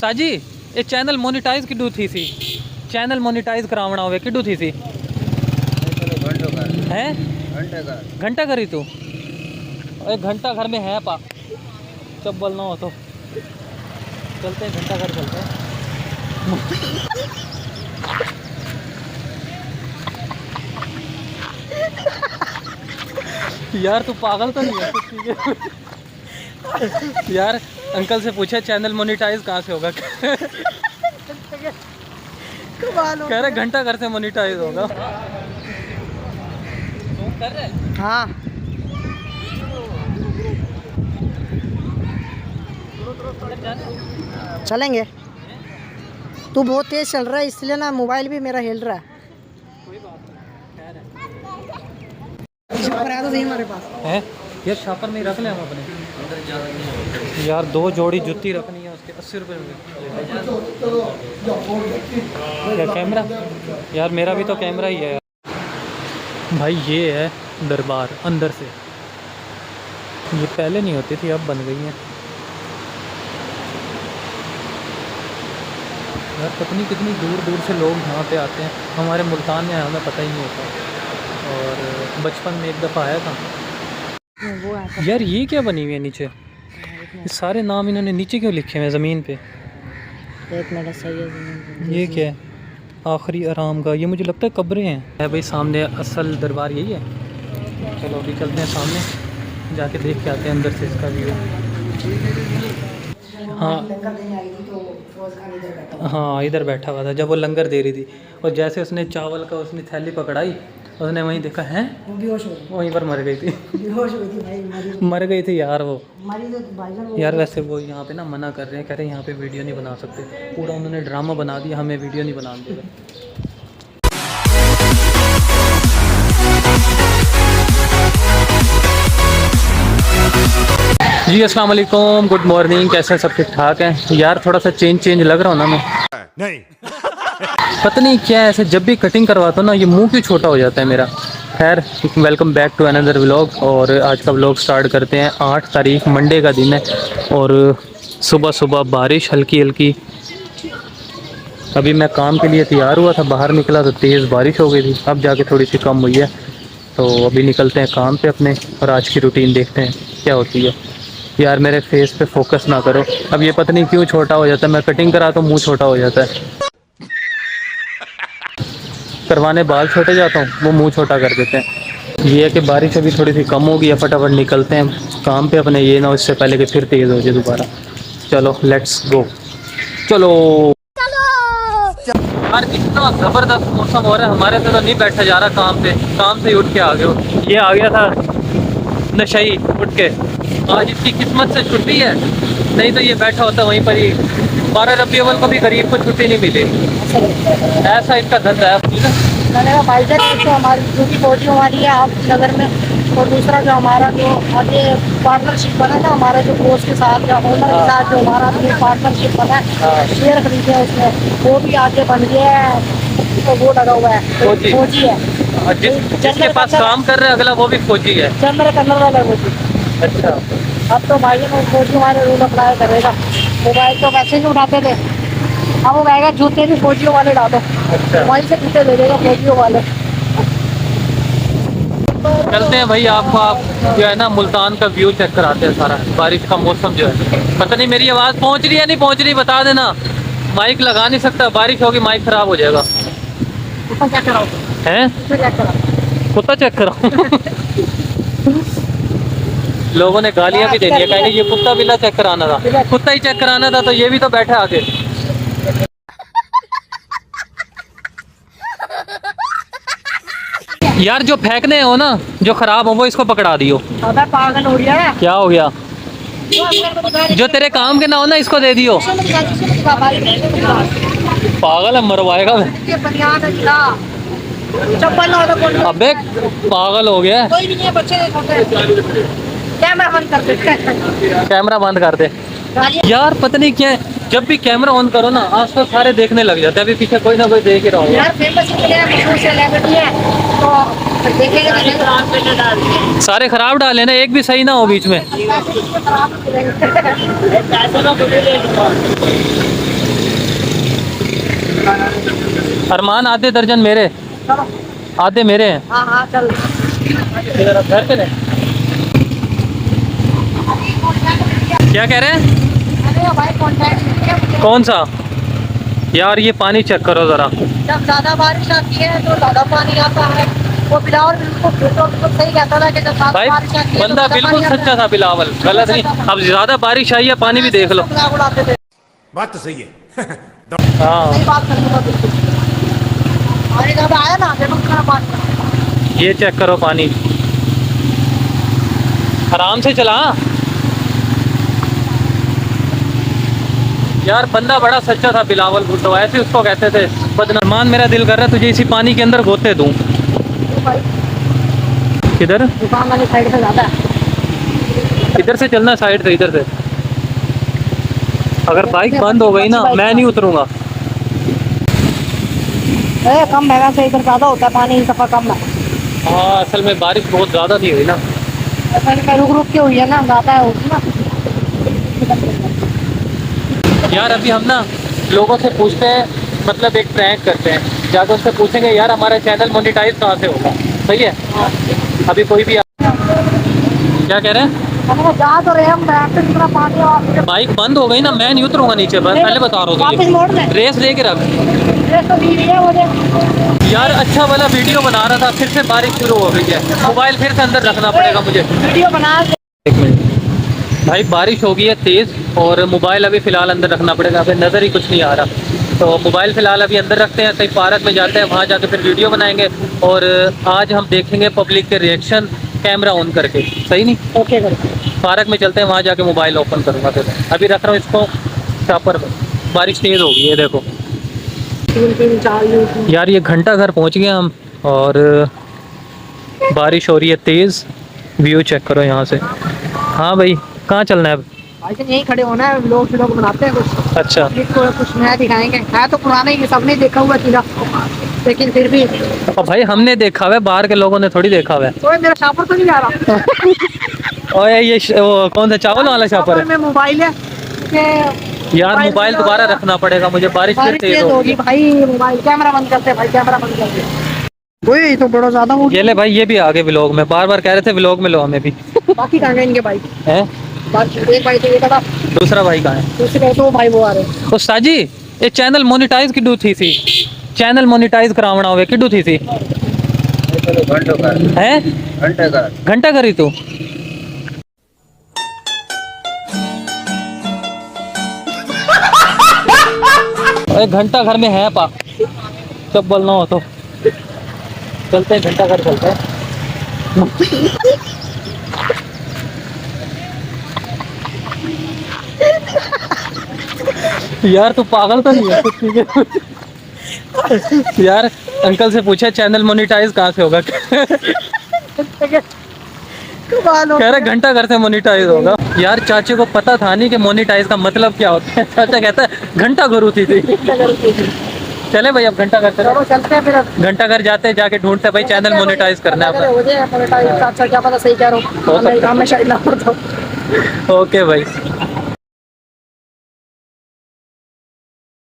साजी ये channel monetise किडू थी सी, चैनल मोनिटाइज करावना होवे किडू थी सी हैं घंटा करी तू एक घंटा घर में है पा जब बोलना हो तो चलते हैं घंटा घर चलते हैं। यार तू पागल तो नहीं है यार अंकल से पूछा चैनल मोनिटाइज कहाँ से होगा कह रहे घंटा घर से मोनिटाइज होगा। कर रहे हाँ चलेंगे। तू बहुत तेज चल रहा है इसलिए ना मोबाइल भी मेरा हिल रहा है। कोई बात है तो सही हमारे पास है यार शापर में ही रख ले हम अपने यार 2 जोड़ी जूती रखनी है उसके 80 रुपये में क्या कैमरा यार मेरा भी तो कैमरा ही है यार। भाई ये है दरबार अंदर से, ये पहले नहीं होती थी अब बन गई है यार। पता नहीं कितनी दूर दूर से लोग यहाँ पे आते हैं, हमारे मुल्तान में हमें पता ही नहीं होता। और बचपन में एक दफ़ा आया था यार। ये क्या बनी हुई है नीचे, ये सारे नाम इन्होंने नीचे क्यों लिखे हुए हैं ज़मीन पे। एक मिनट सही है। ये क्या है आखिरी आराम का, ये मुझे लगता है कब्रें हैं। है भाई सामने असल दरबार यही है। चलो अभी चलते हैं सामने जाके देख के आते हैं अंदर से इसका व्यू। हाँ हाँ इधर बैठा हुआ था जब वो लंगर दे रही थी, और जैसे उसने चावल का उसने थैली पकड़ाई उसने वहीं देखा है वहीं पर मर गई थी मर गई थी यार वो यार। वैसे वो यहाँ पे ना मना कर रहे हैं, कह रहे हैं यहाँ पे वीडियो नहीं बना सकते। पूरा उन्होंने ड्रामा बना दिया, हमें वीडियो नहीं बना दिया। जी अस्सलाम वालेकुम, गुड मॉर्निंग, कैसे हैं सब? ठीक ठाक हैं यार। थोड़ा सा चेंज लग रहा हूँ ना मैं, नहीं पता नहीं क्या है, ऐसे जब भी कटिंग करवाता हूँ ना ये मुंह क्यों छोटा हो जाता है मेरा। खैर welcome back to another vlog. और आज का व्लॉग स्टार्ट करते हैं। 8 तारीख मंडे का दिन है और सुबह सुबह बारिश हल्की हल्की। अभी मैं काम के लिए तैयार हुआ था, बाहर निकला तो तेज़ बारिश हो गई थी, अब जाके थोड़ी सी कम हुई है। तो अभी निकलते हैं काम पे अपने और आज की रूटीन देखते हैं क्या होती है। यार मेरे फेस पे फोकस ना करो, अब ये पता नहीं क्यों छोटा हो जाता है। मैं कटिंग कराता हूँ मुंह छोटा हो जाता है, करवाने बाल छोटे जाता हूँ वो मुंह छोटा कर देते हैं। ये है कि बारिश अभी थोड़ी सी कम होगी, या फटाफट निकलते हैं काम पे अपने, ये ना इससे पहले कि फिर तेज़ हो जाए दोबारा। चलो लेट्स गो, चलो। यार इतना ज़बरदस्त मौसम हो रहा है, हमारे से तो नहीं बैठा जा रहा काम पे। काम से ही उठ के आ गए। ये आ गया था नशई उठ के, आज इसकी किस्मत से छुट्टी है, नहीं तो ये बैठा होता वहीं पर ही। 12 रबी अव्वल को भी गरीब को छुट्टी नहीं मिली, ऐसा इसका धंधा है। भाईजान तो हमारी जो भी फौजी हमारी है आप नगर में, और दूसरा जो हमारा जो आगे पार्टनरशिप बना ना हमारा जो कोच के साथ या ओनर के साथ जो हमारा पार्टनरशिप बना है, शेयर खरीदे हैं उसमें, वो भी आगे बन गया है। तो वो लगा हुआ है फौजी है, जिसके पास काम कर रहे हैं अगला वो भी फौजी है। चंद्र कन्नड़ वाला फौजी। अच्छा अब तो भाई फौजी हमारे रूल अप्लाई करेगा। मोबाइल तो वैसे नहीं उठाते थे, अब वो कहेगा जूते भी फौजियों वाले डालो। अच्छा वहीं से जूते दे देगा फौजियों वाले। चलते हैं भाई, आपको आप जो है ना मुल्तान का व्यू चेक कराते हैं सारा। बारिश का मौसम जो है, पता नहीं मेरी आवाज़ पहुंच रही है नहीं पहुंच रही, बता देना। माइक लगा नहीं सकता, बारिश होगी माइक खराब हो जाएगा। कुत्ता चेक कराओ हैं? कुत्ता चेक कराओ लोगों ने गालियां भी दे दी है, कहेंगे ये कुत्ता भी ना चेक कराना था, कुत्ता ही चेक कराना था तो ये भी तो बैठा आगे। यार जो फेंकने हो ना जो खराब हो वो इसको पकड़ा दियो। पागल हो गया है क्या हो गया? जो तेरे काम के ना हो ना इसको दे दियो। पागल है, मरवाएगा। अबे पागल हो गया। कैमरा बंद कर दे, कैमरा बंद कर दे। यार पता नहीं क्या है, जब भी कैमरा ऑन करो ना आसपास सारे देखने लग जाते हैं। अभी पीछे कोई ना कोई देख ही रहा होगा। यार फेमस सेलिब्रिटी है तो देखेगा। सारे खराब डाले ना, एक भी सही ना हो बीच में। अरमान आधे दर्जन मेरे, चलो। आधे मेरे हैं। हाँ हाँ चल। इधर आप घर पे रहे। क्या कह रहे हैं? अरे भाई कॉन्टैक्ट कौन सा? यार ये पानी चेक करो ज़रा। जब ज्यादा बारिश आती है तो ज्यादा पानी आता है। वो बिलावल बिल्कुल सही कहता था कि जब ज्यादा भाई बारिश आती है तो बंदा ज्यादा बिल्कुल पानी आता सच्चा है। था बिलावल, गलत नहीं। अब ज़्यादा बारिश आई है, पानी भी देख लो। मजाक उड़ाते थे। बात तो सही है। हाँ सही बात करनी था बिल्कुल। पानी ज्यादा आया ना देखो कितना पानी। ये चेक करो पानी, आराम से चला। यार बंदा बड़ा सच्चा था बिलावल भुट्टो, ऐसे उसको कहते थे। बदनमान, मेरा दिल कर रहा है तुझे इसी पानी के अंदर गोते दूं। भाई किधर? दुकान वाली साइड से ज्यादा है। इधर से चलना, साइड से, इधर से। अगर बाइक बंद हो गई ना, मैं नहीं उतरूंगा। अरे कम महंगा से इधर ज्यादा होता है पानी, इस दफा कम है। हाँ असल में बारिश बहुत ज़्यादा नहीं हुई ना। रुक रुक के हुई है ना, ज्यादा होगी ना। यार अभी हम ना लोगों से पूछते हैं, मतलब एक प्रैंक करते हैं, जाकर उनसे पूछेंगे यार हमारा चैनल मोनेटाइज कहाँ से होगा। सही है? अभी कोई भी क्या कह रहे हैं? हमको जा तो रहे हम, बैठ पे कितना पानी है। बाइक बंद हो गई ना, मैं नहीं उतरूंगा नीचे, बस पहले बता रहा हूँ वापस मोड़ तुझे। में रेस लेके रख। ये तो भी है मुझे। यार अच्छा वाला वीडियो बना रहा था, फिर से बारिश शुरू हो गई है, मोबाइल फिर से अंदर रखना पड़ेगा मुझे। वीडियो बना के। एक मिनट भाई, बारिश हो गई है तेज़ और मोबाइल अभी फ़िलहाल अंदर रखना पड़ेगा, अभी नज़र ही कुछ नहीं आ रहा। तो मोबाइल फ़िलहाल अभी अंदर रखते हैं, कहीं पार्क में जाते हैं, वहाँ जाके फिर वीडियो बनाएंगे। और आज हम देखेंगे पब्लिक के रिएक्शन कैमरा ऑन करके। सही नहीं? ओके करो। पार्क में चलते हैं, वहाँ जाके मोबाइल ओपन करूँगा। फिर अभी रख रहा हूँ इसको शापर में। बारिश तेज़ हो गई है देखो। 3-3-4 यार ये घंटा घर पहुँच गए हम और बारिश हो रही है तेज़। व्यू चेक करो यहाँ से। हाँ भाई, कहाँ चलना है अब? भाई यहीं खड़े होना है, लोग बनाते हैं कुछ। अच्छा, कुछ नया दिखाएंगे, है तो पुराना ही, सबने देखा हुआ चीज़, लेकिन फिर भी। और भाई हमने देखा हुआ है, बाहर के लोगों ने थोड़ी देखा हुआ है। तो मेरा शापर तो नहीं जा रहा। और ये वो कौन सा चावल वाला शापर है? में मोबाइल है कि यार मोबाइल दोबारा रखना पड़ेगा मुझे, बारिश फिर तेज होगी। होगी भाई। मोबाइल कैमरा बंद करते हैं भाई, कैमरा बंद करते। वही तो बड़ा ज्यादा हो ये ले भाई, ये भी आगे व्लॉग में, बार बार कह रहे थे व्लॉग में लो हमें भी। बाकी कहाँ गए इनके भाई? हैं? बाकी एक भाई तो ये था, दूसरा भाई कहाँ है? दूसरे तो भाई वो आ रहे हैं। उस्ताद जी ये चैनल मोनेटाइज किडू थी सी, चैनल मोनेटाइज करावना होवे किडू थी सी हैं? घंटा करी तू एक घंटा घर में है पा, जब बोलना हो तो चलते हैं, घंटा घर चलते हैं। यार तू पागल तो नहीं है कुछ चीजें? यार अंकल से पूछा चैनल मोनेटाइज कहाँ से होगा। कह रहे घंटा घर से मोनेटाइज होगा। यार चाचे को पता था नहीं कि मोनेटाइज का मतलब क्या होता है। चाचा कहता है घंटा घर होती थी। चले भाई अब घंटा घर चलो चलते हैं फिर। घंटा घर जाते हैं, जाके ढूंढते हैं भाई चैनल मोनेटाइज करना है अपना। हो जाए मोनेटाइज, अच्छा क्या पता सही कह रहा हूँ, काम में शायद ना पड़ता। ओके भाई।